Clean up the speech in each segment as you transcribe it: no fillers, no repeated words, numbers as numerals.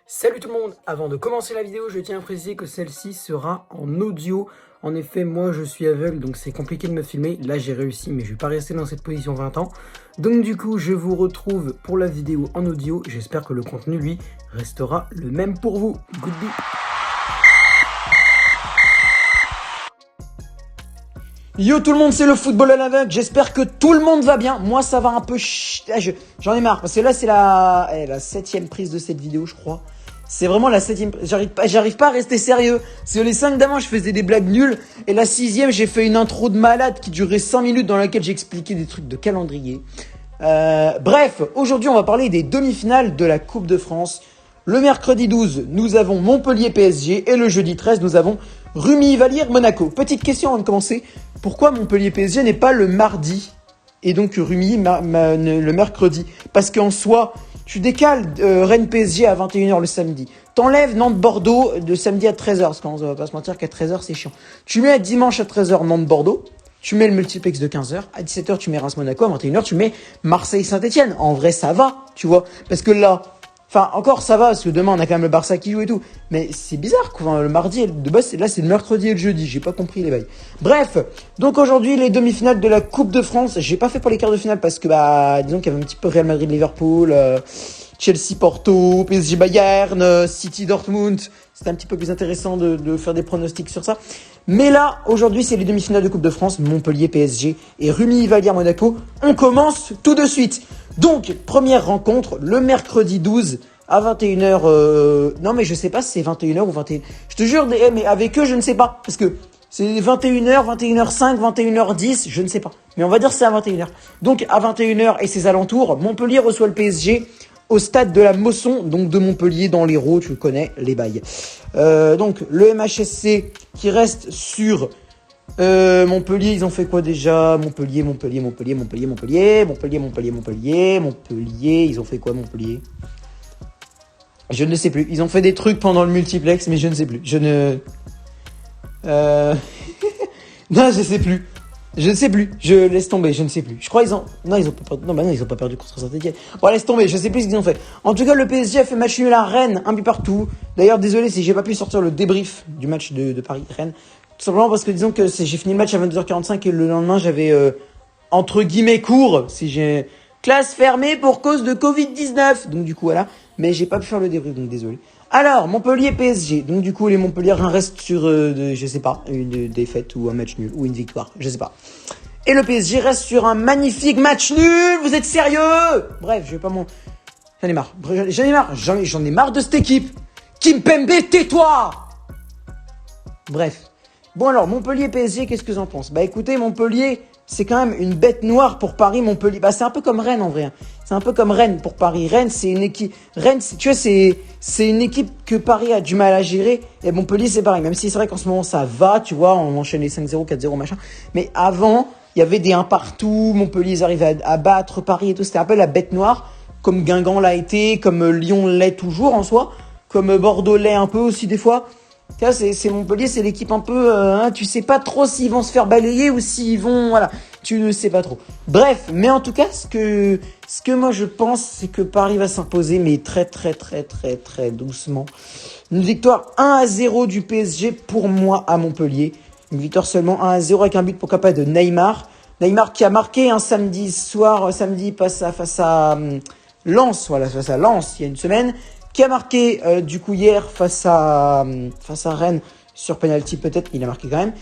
Salut tout le monde, avant de commencer la vidéo, je tiens à préciser que celle-ci sera en audio. En effet, moi je suis aveugle, donc c'est compliqué de me filmer. Là j'ai réussi, mais je vais pas rester dans cette position 20 ans. Donc du coup, je vous retrouve pour la vidéo en audio. J'espère que le contenu, lui, restera le même pour vous. Goodbye. Yo tout le monde, c'est le football à l'aveugle, j'espère que tout le monde va bien. Moi ça va un peu j'en ai marre parce que là c'est la 7ème prise de cette vidéo je crois. C'est vraiment la 7ème, j'arrive pas à rester sérieux. C'est les 5 d'avant je faisais des blagues nulles et la 6ème j'ai fait une intro de malade qui durait 5 minutes dans laquelle j'expliquais des trucs de calendrier. Bref, aujourd'hui on va parler des demi-finales de la Coupe de France. Le mercredi 12, nous avons Montpellier PSG et le jeudi 13, nous avons Rumilly-Vallière Monaco. Petite question avant de commencer, pourquoi Montpellier PSG n'est pas le mardi et donc Rumilly le mercredi? Parce qu'en soi, tu décales Rennes PSG à 21h le samedi. T'enlèves Nantes-Bordeaux de samedi à 13h, parce qu'on va pas se mentir qu'à 13h c'est chiant. Tu mets dimanche à 13h Nantes-Bordeaux. Tu mets le multiplex de 15h, à 17h tu mets Reims-Monaco, à 21h tu mets Marseille-Saint-Etienne. En vrai ça va, tu vois, parce que là, enfin encore ça va, parce que demain on a quand même le Barça qui joue et tout, mais c'est bizarre quoi, enfin, le mardi, de base là c'est le mercredi et le jeudi, j'ai pas compris les bails. Bref, donc aujourd'hui les demi-finales de la Coupe de France, j'ai pas fait pour les quarts de finale parce que disons qu'il y avait un petit peu Real Madrid-Liverpool, Chelsea-Porto, PSG-Bayern, City-Dortmund. C'était un petit peu plus intéressant de faire des pronostics sur ça. Mais là, aujourd'hui, c'est les demi-finales de Coupe de France, Montpellier-PSG et Rumilly-Vallière-Monaco. On commence tout de suite. Donc, première rencontre, le mercredi 12 à 21h. Non, mais je sais pas si c'est 21h ou 21h. Je te jure, mais avec eux, je ne sais pas. Parce que c'est 21h, 21h05, 21h10, je ne sais pas. Mais on va dire que c'est à 21h. Donc, à 21h et ses alentours, Montpellier reçoit le PSG au stade de la Mosson, donc de Montpellier dans l'Hérault, tu connais les bails. Donc le MHSC qui reste sur Montpellier, ils ont fait quoi déjà? Montpellier, ils ont fait quoi Montpellier? Je ne sais plus, ils ont fait des trucs pendant le multiplex, mais je ne sais plus, non, je sais plus. Je ne sais plus, je laisse tomber, je ne sais plus. Je crois ils ont pas perdu contre Saint-Etienne. Bon, laisse tomber, je sais plus ce qu'ils ont fait. En tout cas, le PSG a fait match nul à Rennes, un but partout. D'ailleurs, désolé si j'ai pas pu sortir le débrief du match de Paris-Rennes. Tout simplement parce que disons que j'ai fini le match à 22h45 et le lendemain, j'avais entre guillemets cours, si j'ai classe fermée pour cause de Covid-19. Donc du coup, voilà, mais j'ai pas pu faire le débrief, donc désolé. Alors, Montpellier-PSG. Donc du coup, les Montpelliérains restent sur, je sais pas, une défaite ou un match nul ou une victoire, je sais pas. Et le PSG reste sur un magnifique match nul. Vous êtes sérieux? Bref, je vais pas J'en ai marre. J'en ai marre de cette équipe. Kimpembe, tais-toi. Bref. Bon alors, Montpellier-PSG, qu'est-ce que j'en pense? Bah écoutez, Montpellier, c'est quand même une bête noire pour Paris. Montpellier, c'est un peu comme Rennes en vrai. Hein. C'est un peu comme Rennes pour Paris. Rennes, c'est une équipe. Rennes, tu vois, c'est une équipe que Paris a du mal à gérer. Et Montpellier, c'est pareil. Même si c'est vrai qu'en ce moment ça va, tu vois, on enchaîne les 5-0, 4-0, machin. Mais avant, il y avait des 1 partout. Montpellier, ils arrivaient à battre Paris et tout. C'était un peu la bête noire, comme Guingamp l'a été, comme Lyon l'est toujours en soi, comme Bordeaux l'est un peu aussi des fois. C'est Montpellier, c'est l'équipe un peu, tu sais pas trop s'ils vont se faire balayer ou s'ils vont, voilà, tu ne sais pas trop. Bref, mais en tout cas, ce que moi je pense, c'est que Paris va s'imposer, mais très doucement. Une victoire 1-0 du PSG pour moi à Montpellier. Une victoire seulement 1-0 avec un but pourquoi pas de Neymar. Neymar qui a marqué un samedi face à Lens, voilà, face à Lens il y a une semaine. Qui a marqué du coup hier face à Rennes sur penalty peut-être, il a marqué quand même.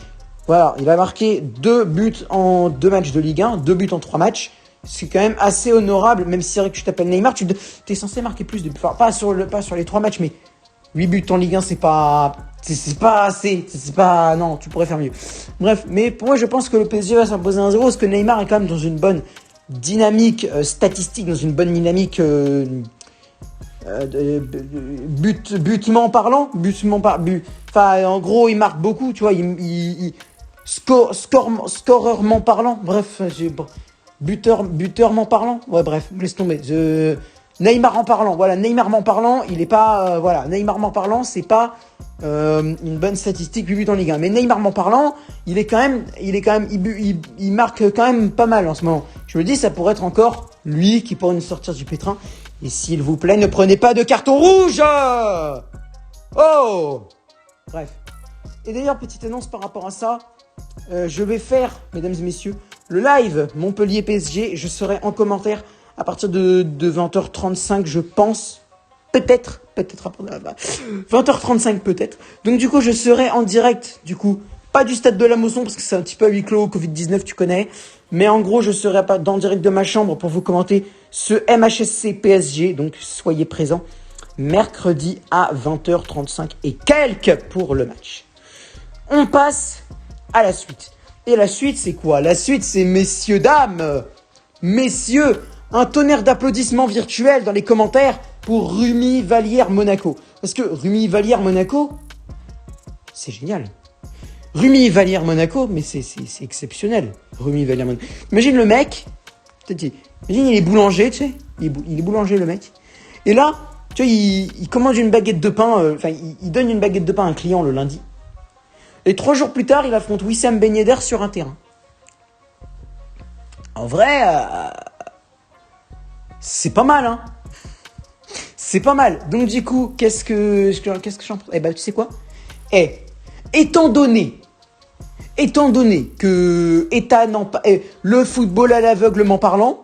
Voilà, il a marqué 2 buts en 2 matchs de Ligue 1, 2 buts en 3 matchs. C'est quand même assez honorable, même si c'est vrai que tu t'appelles Neymar, tu es censé marquer plus de buts. Enfin, pas sur les 3 matchs, mais 8 buts en Ligue 1, c'est pas assez. Non, tu pourrais faire mieux. Bref, mais pour moi, je pense que le PSG va s'imposer 1-0 parce que Neymar est quand même dans une bonne dynamique statistique, dans une bonne dynamique butement parlant, enfin en gros il marque beaucoup, tu vois, scorerment parlant, bref, buteurement parlant, ouais bref, laisse tomber. Neymar en parlant, voilà, Neymarment parlant, il est pas, voilà, Neymarment parlant, c'est pas une bonne statistique 8 buts en Ligue 1, mais Neymarment parlant, il marque quand même pas mal en ce moment. Je me dis, ça pourrait être encore lui qui pourrait nous sortir du pétrin. Et s'il vous plaît, ne prenez pas de carton rouge. Oh. Bref. Et d'ailleurs, petite annonce par rapport à ça. Je vais faire, mesdames et messieurs, le live Montpellier PSG. Je serai en commentaire à partir de 20h35, je pense. Peut-être après 20h35 peut-être. Donc du coup, je serai en direct, du coup, pas du stade de la Mosson parce que c'est un petit peu à huis clos, Covid-19, tu connais. Mais en gros, je serai pas dans le direct de ma chambre pour vous commenter ce MHSC PSG. Donc soyez présents mercredi à 20h35 et quelques pour le match. On passe à la suite. Et la suite, c'est quoi? La suite, c'est messieurs, dames, messieurs, un tonnerre d'applaudissements virtuels dans les commentaires pour Rumi Vallière Monaco. Parce que Rumi Vallière Monaco, c'est génial. Rumi Vallière Monaco, mais c'est exceptionnel. Rumi Vallière Monaco. Imagine le mec, imagine il est boulanger, tu sais. Il est boulanger le mec. Et là, tu vois, il commande une baguette de pain, il donne une baguette de pain à un client le lundi. Et 3 jours plus tard, il affronte Wissam Ben Yedder sur un terrain. En vrai, c'est pas mal, hein. C'est pas mal. Donc du coup, qu'est-ce que j'en pense? Eh ben, tu sais quoi? Étant donné que le football à l'aveuglement parlant,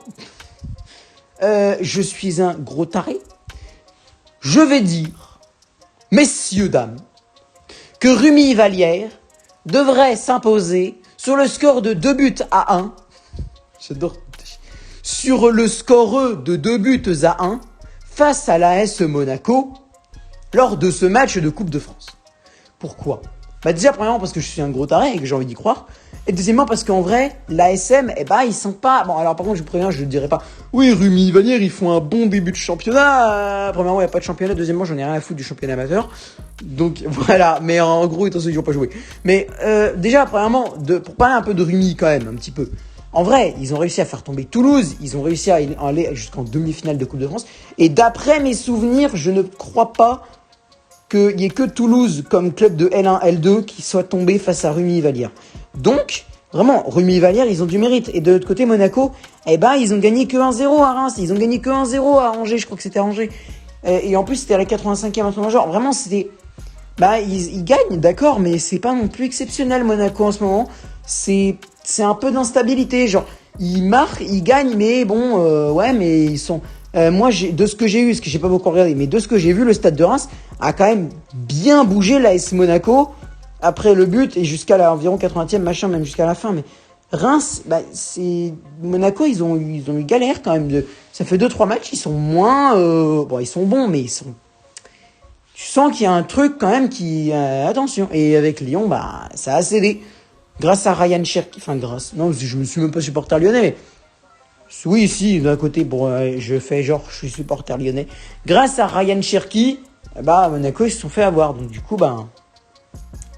je suis un gros taré. Je vais dire, messieurs, dames, que Rumi Vallière devrait s'imposer sur le score de 2-1. J'adore. Sur le score de 2-1 face à l'AS Monaco lors de ce match de Coupe de France. Pourquoi? Bah déjà, premièrement, parce que je suis un gros taré et que j'ai envie d'y croire. Et deuxièmement, parce qu'en vrai, l'ASM, ils sont pas... Bon, alors par contre, je préviens, je ne dirais pas « Oui, Rumi Vallière, ils font un bon début de championnat. » Premièrement, il n'y a pas de championnat. Deuxièmement, j'en ai rien à foutre du championnat amateur. Donc, voilà. Mais en gros, étant ceux qui n'ont pas joué. Mais déjà, premièrement, pour parler un peu de Rumi quand même, un petit peu. En vrai, ils ont réussi à faire tomber Toulouse. Ils ont réussi à aller jusqu'en demi-finale de Coupe de France. Et d'après mes souvenirs, je ne crois pas qu'il n'y ait que Toulouse comme club de L1, L2 qui soit tombé face à Rumi Vallière. Donc, vraiment, Rumi Vallière, ils ont du mérite. Et de l'autre côté, Monaco, ils ont gagné que 1-0 à Reims. Ils ont gagné que 1-0 à Angers. Je crois que c'était à Angers. Et en plus, c'était à la 85e entrée major. Vraiment, c'était... ils gagnent, d'accord, mais c'est pas non plus exceptionnel, Monaco, en ce moment. C'est un peu d'instabilité. Genre, ils marquent, ils gagnent, mais bon, mais ils sont... moi, de ce que j'ai vu, parce que j'ai pas beaucoup regardé, mais de ce que j'ai vu, le stade de Reims a quand même bien bougé l'AS Monaco après le but et jusqu'à environ 80e, machin, même jusqu'à la fin. Mais Reims, c'est Monaco, ils ont eu galère quand même. Ça fait 2-3 matchs, ils sont moins, ils sont bons, mais ils sont. Tu sens qu'il y a un truc quand même qui, attention. Et avec Lyon, ça a cédé grâce à Ryan Cherki. Enfin non, je me suis même pas supporter lyonnais, mais. Oui, si, d'un côté, je fais genre, je suis supporter lyonnais. Grâce à Ryan Cherki, Monaco, ils se sont fait avoir. Donc, du coup,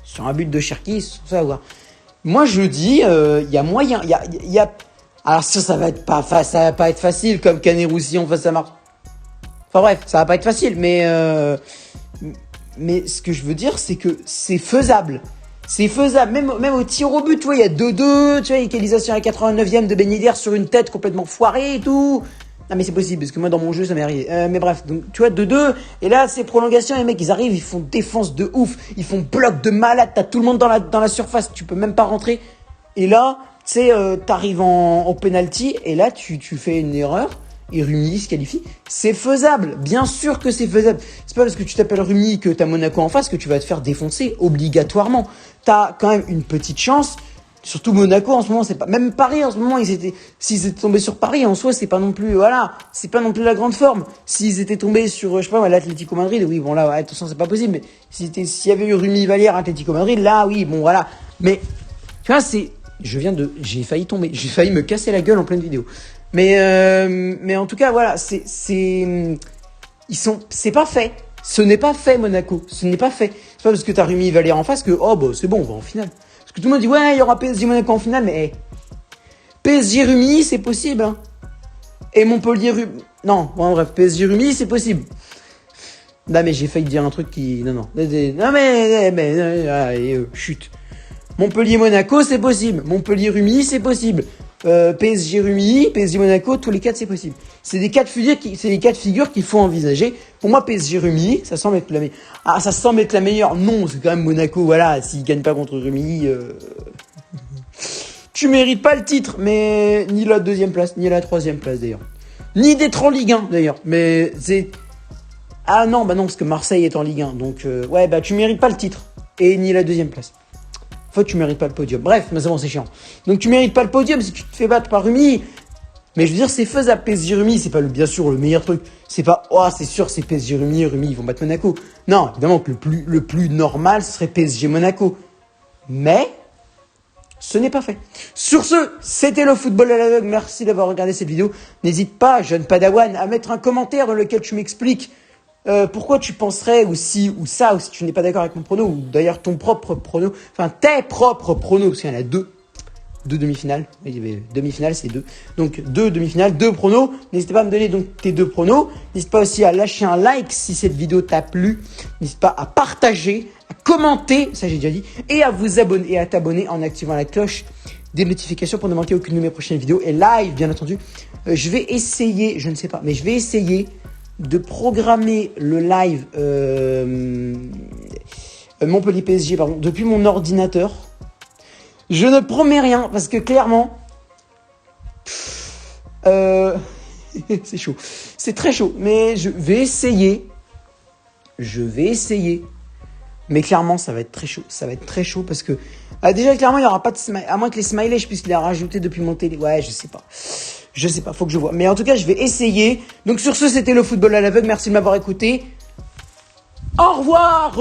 sur un but de Cherki, ils se sont fait avoir. Moi, je dis, il y a moyen, alors ça va pas être facile, comme Canet-Roussillon face à Marseille. Enfin bref, ça va pas être facile, mais ce que je veux dire, c'est que c'est faisable. C'est faisable, même au tir au but, tu vois, il y a 2-2, tu vois, égalisation à la 89e de Ben Yedder sur une tête complètement foirée et tout. Non mais c'est possible, parce que moi dans mon jeu ça m'est arrivé. Mais bref, donc tu vois, 2-2, et là c'est prolongation, les mecs ils arrivent, ils font défense de ouf, ils font bloc de malade, t'as tout le monde dans la surface, tu peux même pas rentrer. Et là, tu sais, t'arrives en penalty, et là tu fais une erreur, et Rumi se qualifie. C'est faisable, bien sûr que c'est faisable. C'est pas parce que tu t'appelles Rumi que t'as Monaco en face que tu vas te faire défoncer obligatoirement. T'as quand même une petite chance. Surtout Monaco en ce moment, c'est pas, même Paris en ce moment, s'ils étaient tombés sur Paris en soi, c'est pas non plus, c'est pas non plus la grande forme. S'ils étaient tombés sur, je sais pas, l'Atlético Madrid, oui, bon là, attention, c'est pas possible, mais s'il y avait eu Rumi Vallière, Atlético Madrid, là, oui, bon voilà. Mais, tu vois, j'ai failli tomber, j'ai failli me casser la gueule en pleine vidéo. Mais en tout cas, voilà, c'est pas fait. Ce n'est pas fait, Monaco. Ce n'est pas fait. C'est pas parce que t'as Rumi Vallière en face que, c'est bon, on va en finale. Parce que tout le monde dit, ouais, il y aura PSG Monaco en finale, mais, PSG Rumi, c'est possible, hein. Et Montpellier Rumi, non, bon, bref, PSG Rumi, c'est possible. Non, mais j'ai failli dire un truc qui, non, chut. Montpellier Monaco, c'est possible. Montpellier Rumi, c'est possible. PSG Rumi, PSG Monaco, tous les 4 c'est possible. C'est des cas de figure qu'il faut envisager. Pour moi, PSG Rumi, ça semble être ça semble être la meilleure. Non, c'est quand même Monaco, voilà, s'ils gagnent pas contre Rumi, tu mérites pas le titre, mais ni la 2e place, ni la 3e place d'ailleurs. Ni d'être en Ligue 1 d'ailleurs, mais c'est... Ah non, bah non, parce que Marseille est en Ligue 1, donc ouais, bah tu mérites pas le titre, et ni la 2e place. Enfin, tu mérites pas le podium. Bref, mais c'est bon, c'est chiant. Donc tu mérites pas le podium si tu te fais battre par Rumi. Mais je veux dire, c'est faisable, PSG Rumi, c'est pas bien sûr le meilleur truc. C'est pas, oh, c'est sûr, c'est PSG Rumi, ils vont battre Monaco. Non, évidemment que le plus normal, ce serait PSG Monaco. Mais, ce n'est pas fait. Sur ce, c'était le football à l'aveugle. Merci d'avoir regardé cette vidéo. N'hésite pas, jeune padawan, à mettre un commentaire dans lequel tu m'expliques pourquoi tu penserais ou si tu n'es pas d'accord avec mon prono, ou d'ailleurs ton propre prono, enfin tes propres pronos, parce qu'il y en a deux demi-finales, demi-finales c'est 2, donc 2 demi-finales, 2 pronos. N'hésitez pas à me donner donc tes 2 pronos. N'hésite pas aussi à lâcher un like si cette vidéo t'a plu. N'hésite pas à partager, à commenter, ça j'ai déjà dit, et à vous abonner et à t'abonner en activant la cloche des notifications pour ne manquer aucune de mes prochaines vidéos et live bien entendu. Je vais essayer, je ne sais pas, mais je vais essayer de programmer le live Montpellier PSG depuis mon ordinateur. Je ne promets rien parce que clairement c'est chaud, c'est très chaud, mais je vais essayer, mais clairement ça va être très chaud, parce que déjà clairement il n'y aura pas de smile, à moins que les smileys je puisse les rajouter depuis mon télé, ouais je sais pas, faut que je vois. Mais en tout cas, je vais essayer. Donc sur ce, c'était le football à l'aveugle. Merci de m'avoir écouté. Au revoir